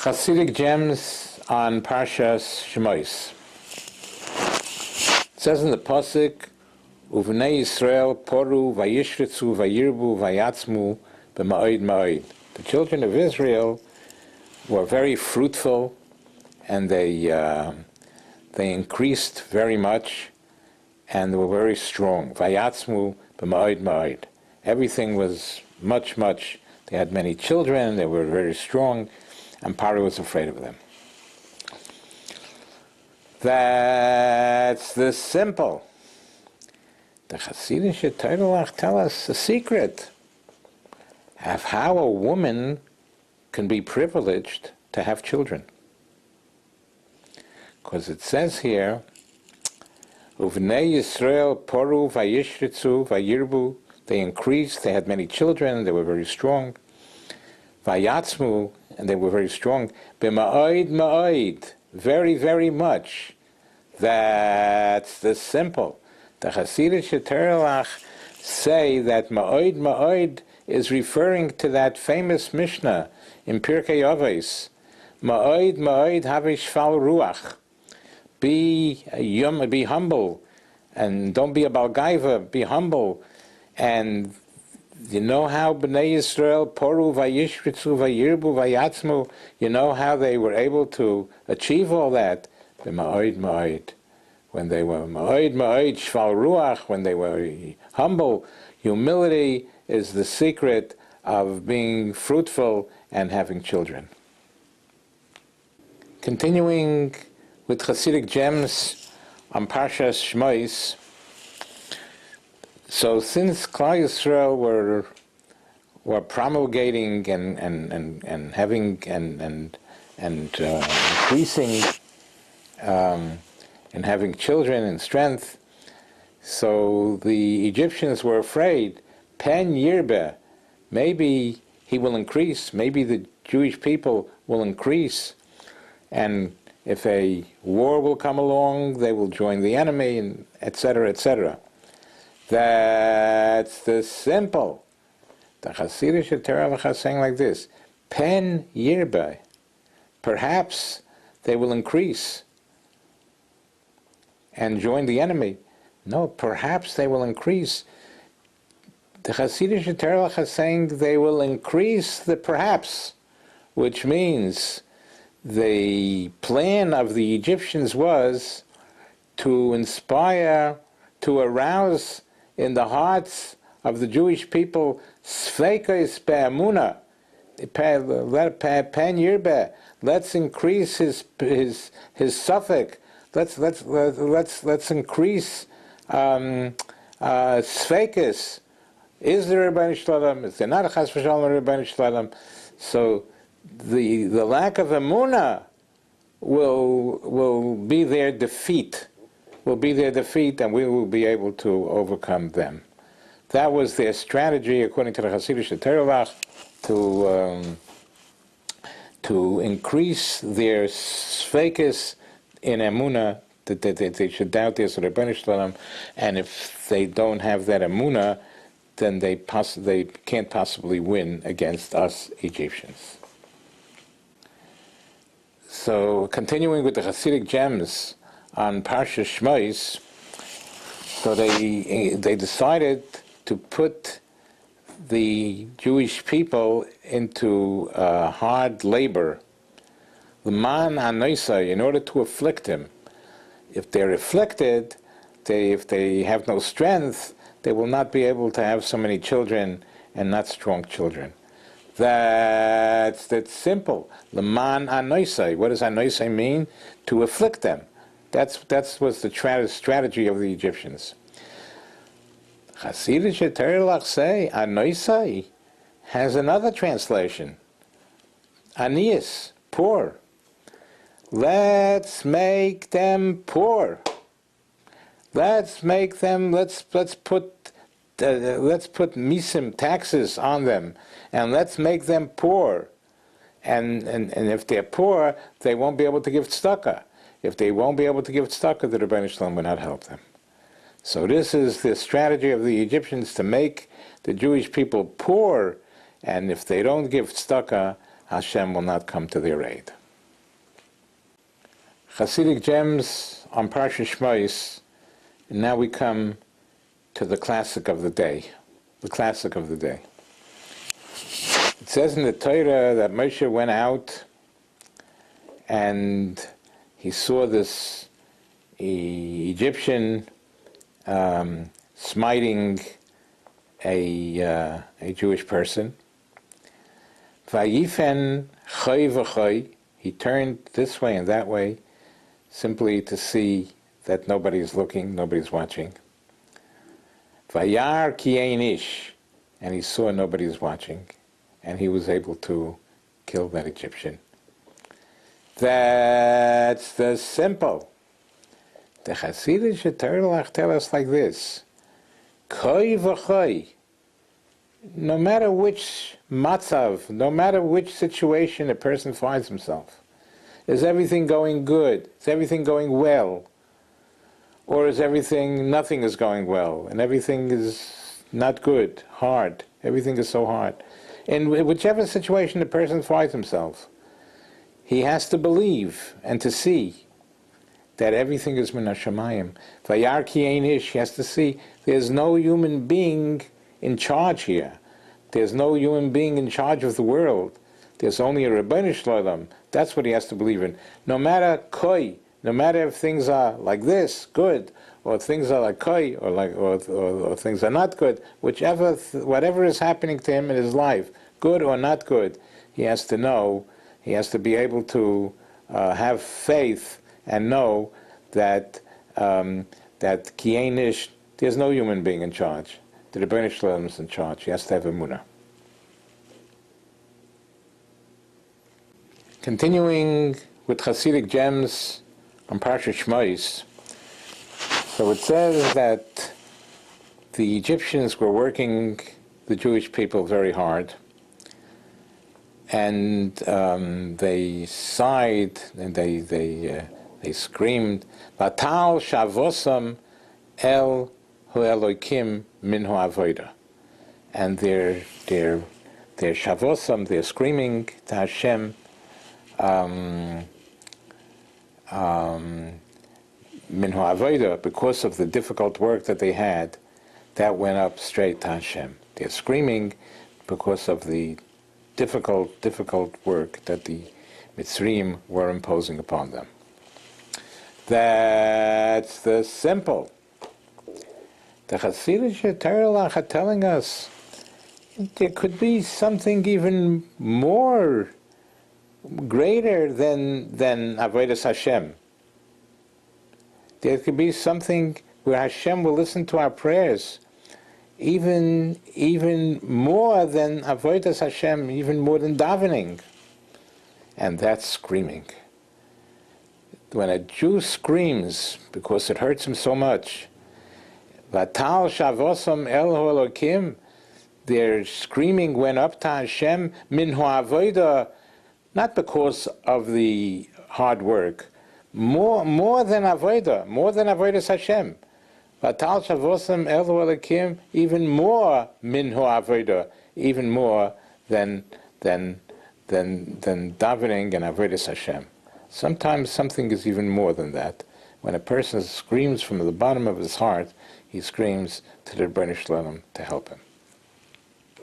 Chassidic gems on Parshas Shmos. It says in the pasuk, "Uvnei Yisrael poru vayishritzu vayirbu vayatzmu b'ma'od ma'od." The children of Israel were very fruitful, and they increased very much, and they were very strong. Vayatzmu b'ma'od ma'od. Everything was much. They had many children. They were very strong. And Paro was afraid of them. That's the simple. The Chassidic Torah tell us a secret of how a woman can be privileged to have children. Because it says here, Uvnei Yisrael poru vayishritzu vayirbu. They increased, they had many children, they were very strong. Vayatzmu, and they were very strong. B'ma'od ma'od, very much. That's the simple. The Chassidic Torah say that ma'od is referring to that famous Mishnah in Pirkei Avos. Ma'od have shval ruach. Be humble, and don't be a balgaiva. Be humble, and you know how Bnei Yisrael poru vayishritzu vayirbu vayatzmu. You know how they were able to achieve all that. The ma'od, when they were ma'od shval ruach, when they were humble. Humility is the secret of being fruitful and having children. Continuing with Chassidic gems on Parshas Shmos. So since Klal Yisrael were promulgating and having and increasing and having children in strength, so the Egyptians were afraid. Pen yirbe, maybe he will increase. Maybe the Jewish people will increase, and if a war will come along, they will join the enemy, and etc., etc. That's the simple. The Chassidic Torah is saying like this: Pen yirbe, perhaps they will increase and join the enemy. No, perhaps they will increase. The Chassidic Torah is saying they will increase the perhaps, which means the plan of the Egyptians was to inspire, to arouse in the hearts of the Jewish people sfeikos be'emunah, pen yirbe. Let's increase his suffix. Let's increase sfeikos. Is there a Rebbeinu Shalom? Is there not a Chas v'Shalom Rebbeinu Shalom? So the lack of emunah will be their defeat. And we will be able to overcome them. That was their strategy, according to the Chassidic Torah, to increase their sfeikos in emunah, that they should doubt there's a Rebbeinu Shalom, and if they don't have that emunah, then they can't possibly win against us Egyptians. So, continuing with the Chassidic gems on Parshas Shmos, so they decided to put the Jewish people into hard labor, l'man hanoisai, in order to afflict them. If they're afflicted, if they have no strength, they will not be able to have so many children, and not strong children. That's simple. L'man hanoisai. What does hanoisai mean? To afflict them. That was the strategy of the Egyptians. Chassidic Torah say hanoisai has another translation. Anias, poor. Let's make them poor. Let's put misim, taxes on them, and let's make them poor. And if they're poor, they won't be able to give tzedakah. If they won't be able to give tzedakah, the Rebbeinu Shalom will not help them. So this is the strategy of the Egyptians, to make the Jewish people poor, and if they don't give tzedakah, Hashem will not come to their aid. Chassidic gems on Parsha Shmos, and now we come to the classic of the day. The classic of the day. It says in the Torah that Moshe went out and he saw this Egyptian smiting a Jewish person. Vayifen choy v'choy, he turned this way and that way, simply to see that nobody's looking, nobody's watching. Vayar ki ein ish, and he saw nobody's watching, and he was able to kill that Egyptian. That's the simple. The Chassidic Torah tell us like this: Koi v'choi. No matter which matzav, no matter which situation a person finds himself, is everything going good? Is everything going well? Or is nothing is going well, and everything is not good, hard? Everything is so hard. In whichever situation a person finds himself, he has to believe and to see that everything is min hashamayim. Vayar ki ein ish, he has to see there's no human being in charge here. There's no human being in charge of the world. There's only a Rebbeinu Shalom. That's what he has to believe in. No matter koi, no matter if things are like this, good, or things are like koi, or things are not good, whatever is happening to him in his life, good or not good, he has to know, he has to be able to have faith and know that ki ein ish, there's no human being in charge. The Rebbeinu Shalom is in charge. He has to have emunah. Continuing with Chassidic gems on Parsha Shmos, so it says that the Egyptians were working the Jewish people very hard, and they sighed and they screamed, "Vatal shavosam el hu Elokim min hu avoda," and their shavosam, their screaming to Hashem, min hu avoda, because of the difficult work that they had, that went up straight to Hashem. They're screaming because of the difficult work that the Mitzrayim were imposing upon them. That's the simple. The Chassidic Torah are telling us there could be something even more greater than Avodas Hashem. There could be something where Hashem will listen to our prayers, even more than Avodas Hashem, even more than davening, and that's screaming. When a Jew screams because it hurts him so much, Vatal shavosam el hu Elokim, their screaming went up to Hashem, min hu avoda, not because of the hard work, more than avoda, more than avodas Hashem. Vatal shavosam el hu Elokim, even more min hu avoda, even more than davening and avodas Hashem. Sometimes something is even more than that. When a person screams from the bottom of his heart, he screams to the Rebbeinu Shalom to help him.